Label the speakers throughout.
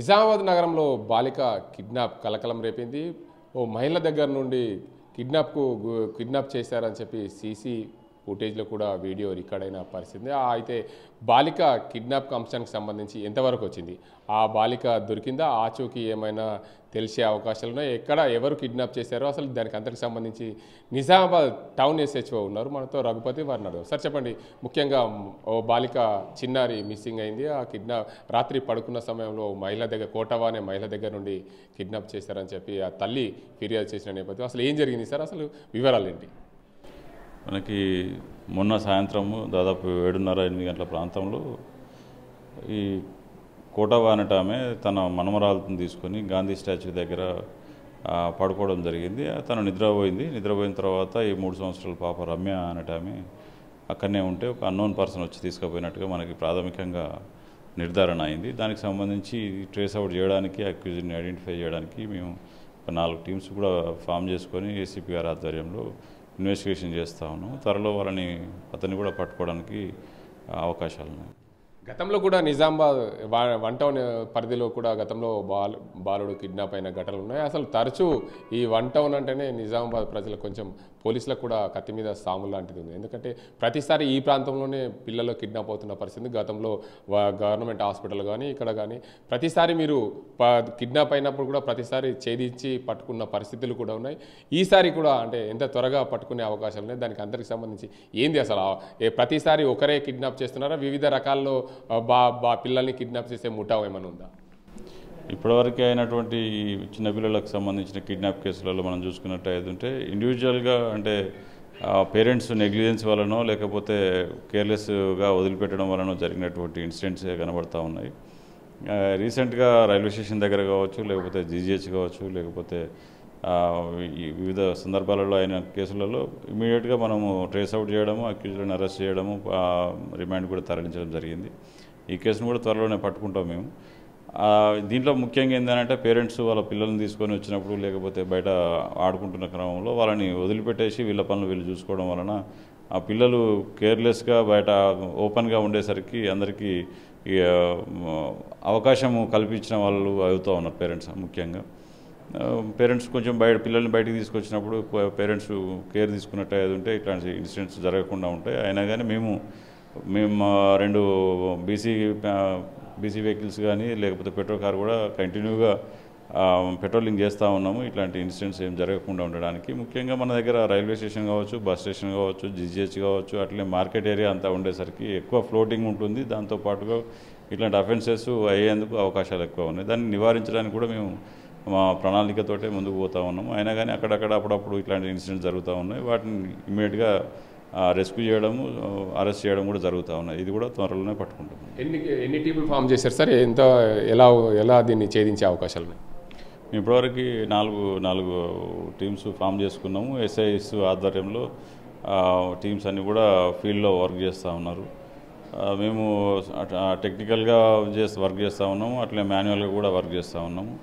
Speaker 1: నిజామాబాద్ నగరంలో బాలిక కిడ్నాప్ కలకలం రేపింది. ఓ మహిళ దగ్గర నుండి కిడ్నాప్ చేశారని చెప్పి సీసీ ఫుటేజ్లో కూడా వీడియో రికార్డ్ అయిన పరిస్థితి. అయితే బాలిక కిడ్నాప్ అంశానికి సంబంధించి ఎంతవరకు వచ్చింది, ఆ బాలిక దొరికిందా, ఆచూకీ ఏమైనా తెలిసే అవకాశాలు ఉన్నాయి, ఎవరు కిడ్నాప్ చేశారో అసలు దానికి అంతకు సంబంధించి నిజామాబాద్ టౌన్ ఎస్హెచ్ఓ ఉన్నారు మనతో, రఘుపతి. వారిని అడుగు. సార్ చెప్పండి, ముఖ్యంగా ఓ బాలిక చిన్నారి మిస్సింగ్ అయింది. ఆ రాత్రి పడుకున్న సమయంలో కోటవా అనే మహిళ దగ్గర నుండి కిడ్నాప్ చేశారని చెప్పి ఆ తల్లి ఫిర్యాదు చేసిన నేపథ్యం అసలు ఏం జరిగింది సార్, అసలు వివరాలు ఏంటి?
Speaker 2: మనకి మొన్న సాయంత్రము దాదాపు 7:30-8 గంటల ప్రాంతంలో ఈ కోటవా అనట ఆమె తన మనమరాలను తీసుకొని గాంధీ స్టాచ్యూ దగ్గర పడుకోవడం జరిగింది. తను నిద్రపోయిన తర్వాత ఈ 3 సంవత్సరాల పాప రమ్య అనట ఆమె అక్కడనే ఉంటే ఒక అన్నోన్ పర్సన్ వచ్చి తీసుకుపోయినట్టుగా మనకి ప్రాథమికంగా నిర్ధారణ అయింది. దానికి సంబంధించి ట్రేస్ అవుట్ చేయడానికి, అక్యూజ్ని ఐడెంటిఫై చేయడానికి మేము ఒక 4 టీమ్స్ కూడా ఫామ్ చేసుకొని ఏసీపీ గారి ఆధ్వర్యంలో ఇన్వెస్టిగేషన్ చేస్తూ ఉన్నాం. త్వరలో అతన్ని కూడా పట్టుకోవడానికి అవకాశాలు ఉన్నాయి.
Speaker 1: గతంలో కూడా నిజామాబాద్ 1 టౌన్ పరిధిలో కూడా గతంలో బాలుడు కిడ్నాప్ అయిన ఘటనలు ఉన్నాయి. అసలు తరచూ ఈ 1 టౌన్ అంటేనే నిజామాబాద్ ప్రజలకు కొంచెం పోలీసులకు కూడా కత్తి మీద సాము లాంటిది ఉంది. ఎందుకంటే ప్రతిసారి ఈ ప్రాంతంలోనే పిల్లలు కిడ్నాప్ అవుతున్న పరిస్థితి. గతంలో గవర్నమెంట్ హాస్పిటల్ కానీ ఇక్కడ కానీ ప్రతిసారి మీరు కిడ్నాప్ అయినప్పుడు కూడా ప్రతిసారి ఛేదించి పట్టుకున్న పరిస్థితులు కూడా ఉన్నాయి. ఈసారి కూడా అంటే ఎంత త్వరగా పట్టుకునే అవకాశాలు ఉన్నాయి, దానికి అందరికి సంబంధించి ఏంది అసలు? ప్రతిసారి ఒకరే కిడ్నాప్ చేస్తున్నారా, వివిధ రకాల్లో పిల్లల్ని కిడ్నాప్ చేసే ముఠా ఏమైనా ఉందా?
Speaker 2: ఇప్పటివరకు అయినటువంటి చిన్నపిల్లలకు సంబంధించిన కిడ్నాప్ కేసులలో మనం చూసుకున్నట్టయితే ఇండివిజువల్గా అంటే పేరెంట్స్ నెగ్లిజెన్స్ వలనో లేకపోతే కేర్లెస్గా వదిలిపెట్టడం వలన జరిగినటువంటి ఇన్సిడెంట్స్ కనబడతా ఉన్నాయి. రీసెంట్గా రైల్వే స్టేషన్ దగ్గర కావచ్చు, లేకపోతే జీజీహెచ్ కావచ్చు, లేకపోతే వివిధ సందర్భాలలో అయిన కేసులలో ఇమీడియట్గా మనము ట్రేస్ అవుట్ చేయడము, అక్యూజ్లను అరెస్ట్ చేయడము, రిమాండ్ కూడా తరలించడం జరిగింది. ఈ కేసును కూడా త్వరలోనే పట్టుకుంటాం మేము. దీంట్లో ముఖ్యంగా ఏంటంటే పేరెంట్స్ వాళ్ళ పిల్లల్ని తీసుకొని వచ్చినప్పుడు లేకపోతే బయట ఆడుకుంటున్న క్రమంలో వాళ్ళని వదిలిపెట్టేసి వీళ్ళ పనులు వీళ్ళు చూసుకోవడం వలన ఆ పిల్లలు కేర్లెస్గా బయట ఓపెన్గా ఉండేసరికి అందరికీ అవకాశం కల్పించిన వాళ్ళు అవుతూ ఉన్నారు పేరెంట్స్. ముఖ్యంగా పేరెంట్స్ కొంచెం పిల్లల్ని బయటికి తీసుకొచ్చినప్పుడు పేరెంట్స్ కేర్ తీసుకున్నట్టు ఉంటే ఇట్లాంటి ఇన్సిడెంట్స్ జరగకుండా ఉంటాయి. అయినా కానీ మేము 2 బీసీ వెహికల్స్ కానీ లేకపోతే పెట్రోల్ కార్ కూడా కంటిన్యూగా పెట్రోలింగ్ చేస్తూ ఉన్నాము, ఇట్లాంటి ఇన్సిడెంట్స్ ఏం జరగకుండా ఉండడానికి. ముఖ్యంగా మన దగ్గర రైల్వే స్టేషన్ కావచ్చు, బస్ స్టేషన్ కావచ్చు, జీజీహెచ్ కావచ్చు, అట్లే మార్కెట్ ఏరియా అంతా ఉండేసరికి ఎక్కువ ఫ్లోటింగ్ ఉంటుంది. దాంతోపాటుగా ఇట్లాంటి అఫెన్సెస్ అయ్యేందుకు అవకాశాలు ఎక్కువ ఉన్నాయి. దాన్ని నివారించడానికి కూడా మేము మా ప్రణాళికతోటే ముందుకు పోతూ ఉన్నాము. అయినా కానీ అక్కడక్కడ అప్పుడప్పుడు ఇట్లాంటి ఇన్సిడెంట్స్ జరుగుతూ ఉన్నాయి. వాటిని ఇమ్మీడియట్గా రెస్క్యూ చేయడము, అరెస్ట్ చేయడం కూడా జరుగుతూ ఉన్నాయి. ఇది కూడా త్వరలోనే పట్టుకుంటాం.
Speaker 1: ఎన్ని టీములు ఫామ్ చేశారు సార్? ఎలా దీన్ని ఛేదించే అవకాశాలు ఉన్నాయి?
Speaker 2: మేము ఇప్పటివరకు 4 టీమ్స్ ఫామ్ చేసుకున్నాము. ఎస్ఐఎస్ ఆధ్వర్యంలో టీమ్స్ అన్నీ కూడా ఫీల్డ్లో వర్క్ చేస్తూ ఉన్నారు. మేము టెక్నికల్గా వర్క్ చేస్తూ ఉన్నాము, అట్లే మాన్యువల్గా కూడా వర్క్ చేస్తూ ఉన్నాము.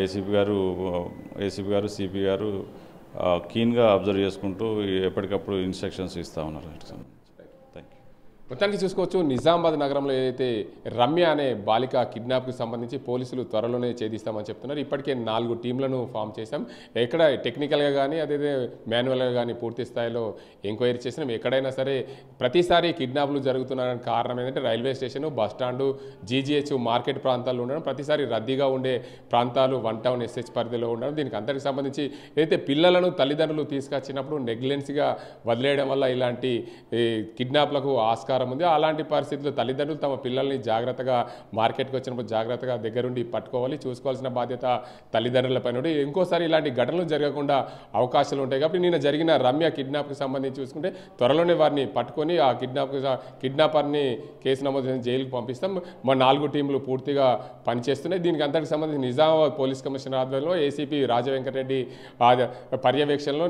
Speaker 2: ఏసీపీ గారు సిపి గారు కీన్గా అబ్జర్వ్ చేసుకుంటూ ఎప్పటికప్పుడు ఇన్స్ట్రక్షన్స్ ఇస్తూ ఉన్నారు.
Speaker 1: మొత్తానికి చూసుకోవచ్చు, నిజామాబాద్ నగరంలో ఏదైతే రమ్య అనే బాలిక కిడ్నాప్కి సంబంధించి పోలీసులు త్వరలోనే ఛేదిస్తామని చెప్తున్నారు. ఇప్పటికే 4 టీంలను ఫామ్ చేశాం. ఎక్కడ టెక్నికల్గా కానీ అదే మాన్యువల్గా కానీ పూర్తి స్థాయిలో ఎంక్వైరీ చేసినాం. ఎక్కడైనా సరే ప్రతిసారి కిడ్నాప్లు జరుగుతున్నారని కారణం ఏంటంటే railway station, bus stand, GGH, market ప్రాంతాల్లో ఉండడం, ప్రతిసారి రద్దీగా ఉండే ప్రాంతాలు 1 టౌన్ ఎస్హెచ్ పరిధిలో ఉండడం. దీనికి అందరికి సంబంధించి ఏదైతే పిల్లలను తల్లిదండ్రులు తీసుకొచ్చినప్పుడు నెగ్లిజెన్స్గా వదిలేయడం వల్ల ఇలాంటి కిడ్నాప్లకు ఆస్కారం ఉంది. అలాంటి పరిస్థితుల్లో తల్లిదండ్రులు తమ పిల్లల్ని జాగ్రత్తగా మార్కెట్కి వచ్చినప్పుడు జాగ్రత్తగా దగ్గరుండి పట్టుకోవాలి, చూసుకోవాల్సిన బాధ్యత తల్లిదండ్రులపైన ఉంది. ఇంకోసారి ఇలాంటి ఘటనలు జరగకుండా అవకాశాలు ఉంటాయి. కాబట్టి నిన్న జరిగిన రమ్య కిడ్నాప్కి సంబంధించి చూసుకుంటే త్వరలోనే వారిని పట్టుకొని ఆ కిడ్నాపర్ని కేసు నమోదు చేసి జైలుకు పంపిస్తాం. మా 4 టీంలు పూర్తిగా పనిచేస్తున్నాయి. దీనికి అంతటికి సంబంధించి నిజామాబాద్ పోలీస్ కమిషనర్ ఆధ్వర్యంలో ఏసీపీ రాజవెంకటరెడ్డి పర్యవేక్షణలో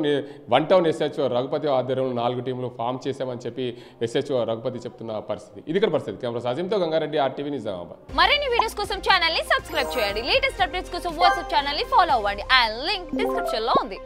Speaker 1: 1 టౌన్ ఎస్హెచ్ఓ రఘుపతి ఆధ్వర్యంలో 4 టీంలు ఫామ్ చేశామని చెప్పి ఎస్హెచ్ఓ రఘుపతి చెప్తున్న పరిస్థితి. ఇది ఇక్కడ పరిస్థితి. కెమెరా సాజింతో గంగారెడ్డి, RTV నిజామాబాద్.
Speaker 3: మరిన్ని వీడియోస్ కోసం ఛానల్ ని సబ్స్క్రైబ్ చేయండి. లేటెస్ట్ అప్డేట్స్ కోసం వాట్సాప్ ఛానల్ ని ఫాలో అవ్వండి. ఆ లింక్ డిస్క్రిప్షన్ లో ఉంది.